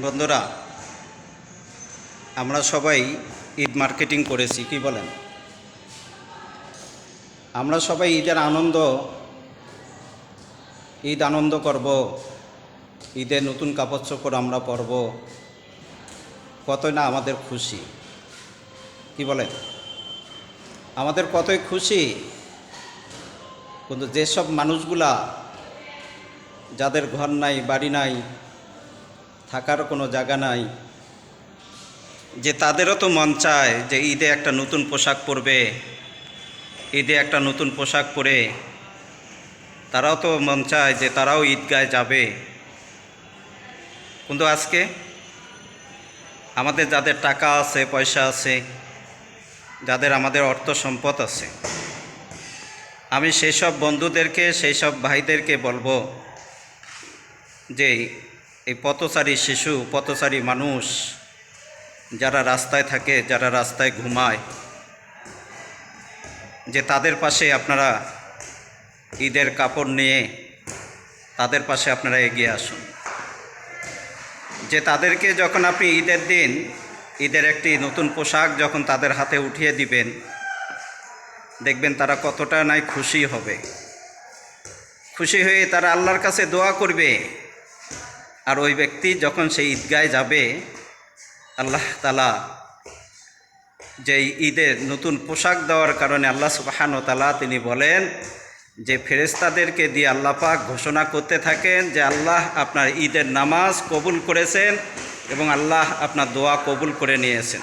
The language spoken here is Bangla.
বন্ধুরা, আমরা সবাই ঈদ মার্কেটিং করেছি, কি বলেন? আমরা সবাই ঈদ আনন্দ করব, ঈদের নতুন কাপড় চোপড় আমরা পরব, কতই না আমাদের খুশি, কি বলেন? আমাদের কতই খুশি। কিন্তু যেসব মানুষগুলা যাদের ঘর নাই, বাড়ি নাই, থাকার কোনো জায়গা নাই, যে তাদেরও তো মন চায় যে ঈদে একটা নতুন পোশাক পরবে, ঈদে একটা নতুন পোশাক পরে তারাও তো মন চায় যে তারাও ঈদগায় যাবে। কিন্তু আজকে আমাদের যাদের টাকা আছে, পয়সা আছে, যাদের আমাদের অর্থ সম্পদ আছে, আমি সেই সব বন্ধুদেরকে, সেই সব ভাইদেরকে বলবো যে এই পথচারী শিশু, পথচারী মানুষ যারা রাস্তায় থাকে, যারা রাস্তায় ঘুমায়, যে তাদের পাশে আপনারা ঈদের কাপড় নিয়ে তাদের পাশে আপনারা এগিয়ে আসুন। যে তাদেরকে যখন আপনি ঈদের দিন ঈদের একটি নতুন পোশাক যখন তাদের হাতে উঠিয়ে দিবেন, দেখবেন তারা কতটা নাই খুশি হবে। খুশি হয়ে তারা আল্লাহর কাছে দোয়া করবে। আর ওই ব্যক্তি যখন সেই ঈদগায় যাবে, আল্লাহ তাআলা যে ঈদের নতুন পোশাক দেওয়ার কারণে আল্লাহ সুবহানাহু ওয়া তাআলা তিনি বলেন যে ফেরেশতাদেরকে দিয়ে আল্লাহ পাক ঘোষণা করতে থাকেন যে আল্লাহ আপনার ঈদের নামাজ কবুল করেছেন এবং আল্লাহ আপনার দোয়া কবুল করে নিয়েছেন।